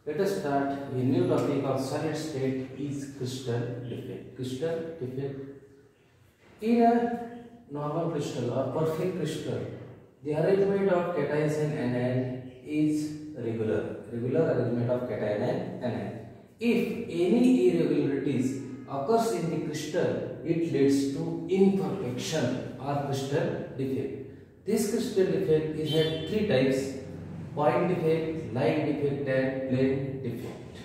Let us start a new topic of solid state is crystal defect. Crystal defect. In a normal crystal or perfect crystal, the arrangement of cations and anion is regular. Regular arrangement of cation and anion. If any irregularities occurs in the crystal, it leads to imperfection or crystal defect. This crystal defect is had three types: point defect, line defect and plane defect.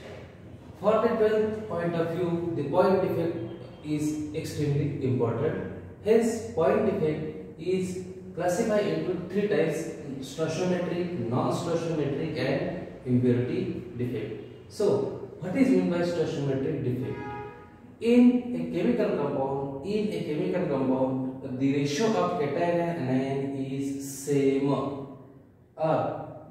For the 12th point of view, the point defect is extremely important. Hence, point defect is classified into three types: stoichiometric, non-stoichiometric and impurity defect. So, what is meant by stoichiometric defect? In a chemical compound, the ratio of cation and anion is same, or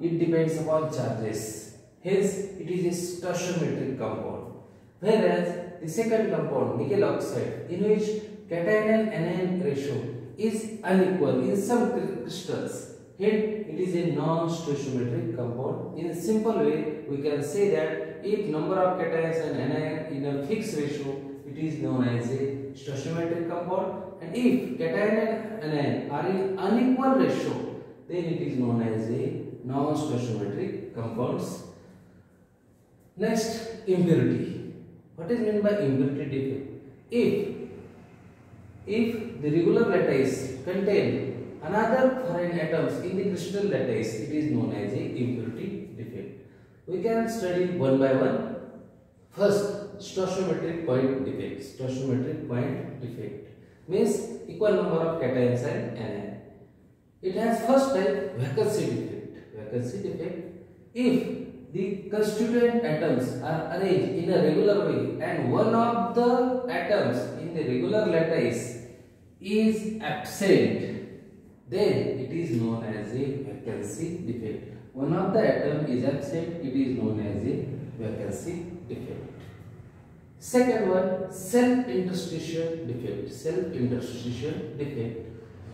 it depends upon charges. Hence, it is a stoichiometric compound. Whereas the second compound, nickel oxide, in which cation and anion ratio is unequal in some crystals, hence it is a non-stoichiometric compound. In a simple way, we can say that if number of cations and anion in a fixed ratio, it is known as a stoichiometric compound, and if cation and anion are in unequal ratio, then it is known as a non-stoichiometric compounds. Next, impurity. What is meant by impurity defect? If the regular lattice contain another foreign atoms in the crystal lattice, it is known as a impurity defect. We can study one by one. First, stoichiometric point defect. Stoichiometric point defect means equal number of cations and anion. It has first type, vacancy defect. Vacancy defect: if the constituent atoms are arranged in a regular way and one of the atoms in the regular lattice is absent, then it is known as a vacancy defect. One of the atom is absent, it is known as a vacancy defect. Second one, self-interstitial defect. Self-interstitial defect.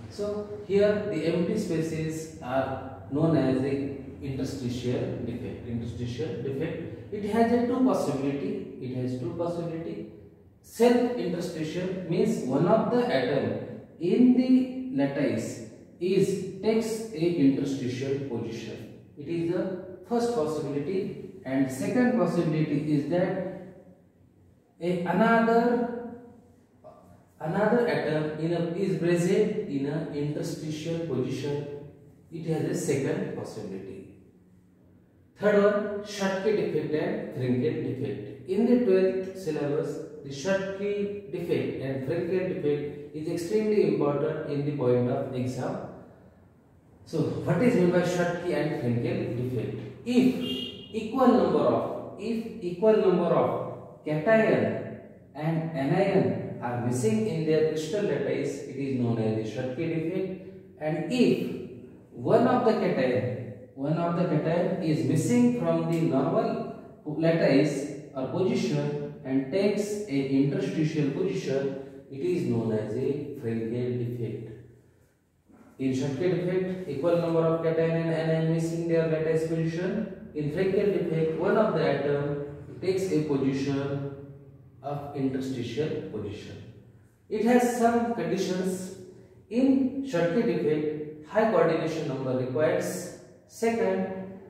So here the empty spaces are known as a interstitial defect. Interstitial defect. It has a two possibility. It has two possibility. Self-interstitial means one of the atom in the lattice takes a interstitial position. It is the first possibility, and second possibility is that another atom is present in an interstitial position. It has a second possibility. Third one, Schottky defect and Frenkel defect. In the 12th syllabus, the Schottky defect and Frenkel defect is extremely important in the point of exam. So, what is meant by Schottky and Frenkel defect? If equal number of cation and anion are missing in their crystal lattice, it is known as the Schottky defect. And if one of the cation is missing from the normal lattice or position and takes a interstitial position, it is known as a Frenkel defect. In Schottky defect, equal number of cation and anion missing their lattice position. In Frenkel defect, one of the atom takes a position of interstitial position. It has some conditions. In Schottky defect, high coordination number requires. Second,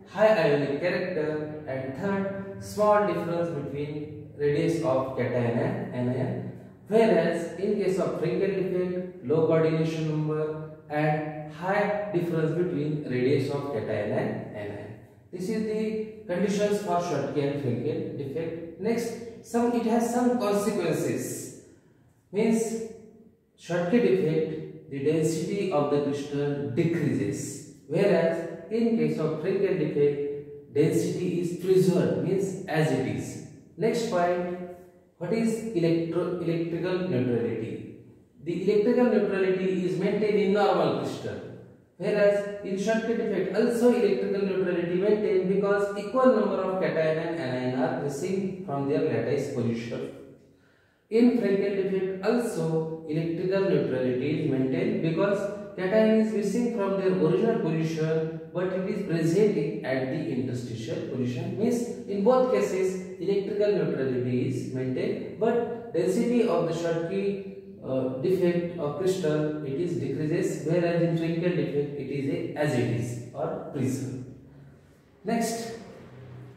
high ionic character, and third, small difference between radius of cation and anion. Whereas in case of Frenkel defect, low coordination number and high difference between radius of cation and anion. This is the conditions for Schottky and Frenkel defect. Next, it has some consequences. Means Schottky defect, the density of the crystal decreases, whereas in case of Frenkel defect, density is preserved, means as it is. Next point, what is electrical neutrality? The electrical neutrality is maintained in normal crystal, whereas in Schottky defect also electrical neutrality maintained because equal number of cation and anion are missing from their lattice position. In Frenkel defect also electrical neutrality is maintained because cation is missing from their original position, but it is present at the interstitial position. Means in both cases electrical neutrality is maintained, but density of the Schottky defect of crystal, it is decreases, whereas in Frenkel defect it is as it is or prism. Next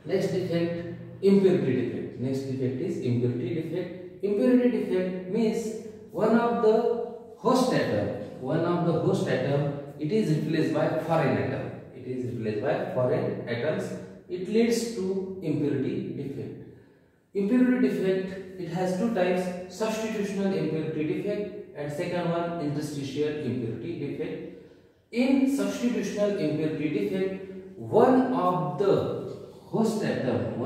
defect, impurity defect. Next defect is impurity defect. Impurity defect means one of the host atom, it is replaced by foreign atom. It is replaced by foreign atoms. It leads to impurity defect. Impurity defect, it has two types: substitutional impurity defect and second one interstitial impurity defect. In substitutional impurity defect, one of the host atom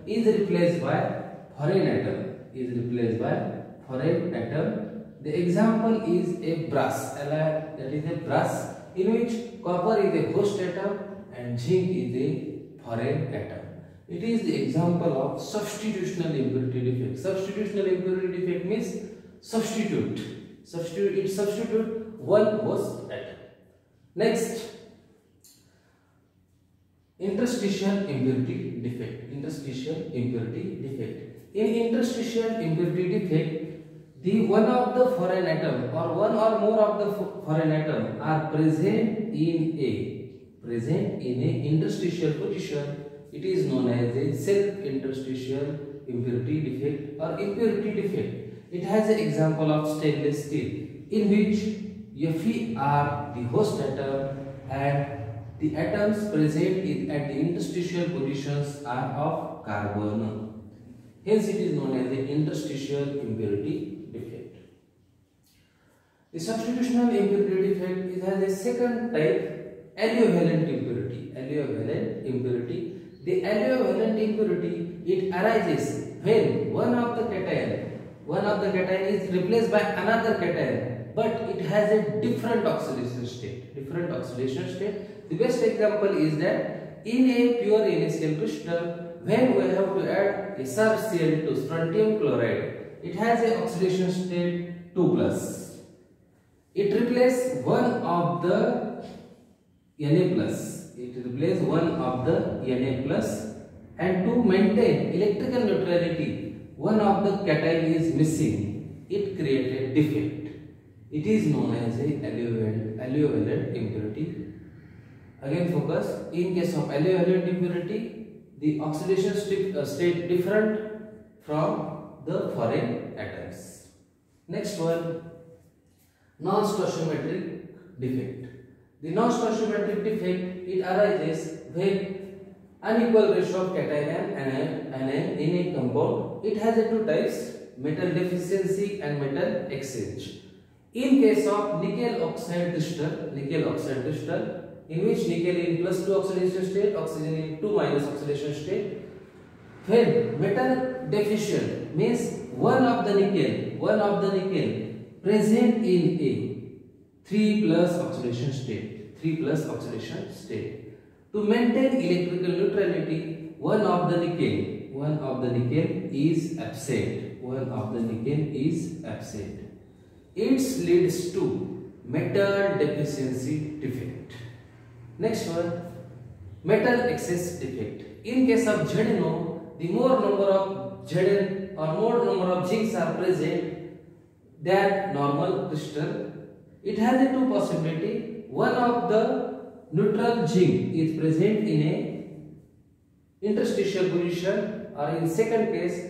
is replaced by foreign atom. The example is a brass alloy, that is a brass in which copper is a host atom and zinc is a foreign atom. It is the example of substitutional impurity defect. Substitutional impurity defect means substitute one host atom. Next, interstitial impurity defect. In interstitial impurity defect, the one of the foreign atom or one or more of the foreign atom are present in a interstitial position. It is known as a self-interstitial impurity defect or impurity defect. It has an example of stainless steel, in which Fe are the host atom and the atoms present at the interstitial positions are of carbon. Hence, it is known as the interstitial impurity defect. The substitutional impurity defect, it has a second type, allovalent impurity. The allovalent impurity, it arises when one of the cation is replaced by another cation, but it has a different oxidation state. The best example is that in a pure NaCl crystal, when we have to add a SrCl to strontium chloride, it has a oxidation state 2+. It replaces one of the Na+. And to maintain electrical neutrality, one of the cation is missing. It creates a defect. It is known as a allovalent impurity. Again focus, in case of allovalent impurity, the oxidation state different from the foreign atoms. Next one, non-stoichiometric defect. The non-stoichiometric defect, it arises when unequal ratio of cation and anion in a compound. It has two types, metal deficiency and metal exchange. In case of nickel oxide crystal, in which nickel in +2 oxidation state, oxygen in 2- oxidation state, when metal deficient means one of the nickel present in a 3+ oxidation state. To maintain electrical neutrality, one of the nickel is absent. It leads to metal deficiency defect. Next one, metal excess defect. In case of ZnO, the more number of Zn or more number of zincs are present than normal crystal. It has a two possibility. One of the neutral zinc is present in a interstitial position, or in second case,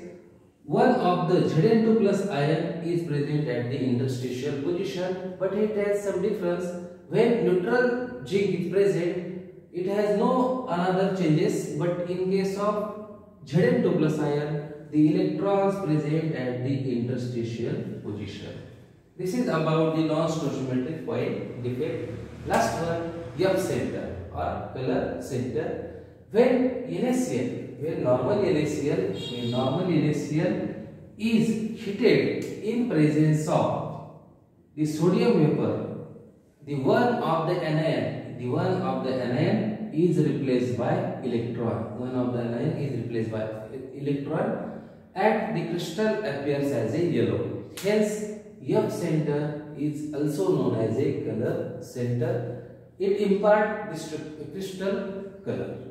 one of the Zn2+ ion is present at the interstitial position, but it has some difference. When neutral zinc is present, it has no another changes, but in case of Zn2+ ion, the electrons present at the interstitial position. This is about the non-stoichiometric point defect. Last one, F center or color center. When normal NaCl is heated in presence of the sodium vapor, the one of the anion is replaced by electron. And the crystal appears as a yellow. Hence, F center is also known as a color center. It imparts the crystal color.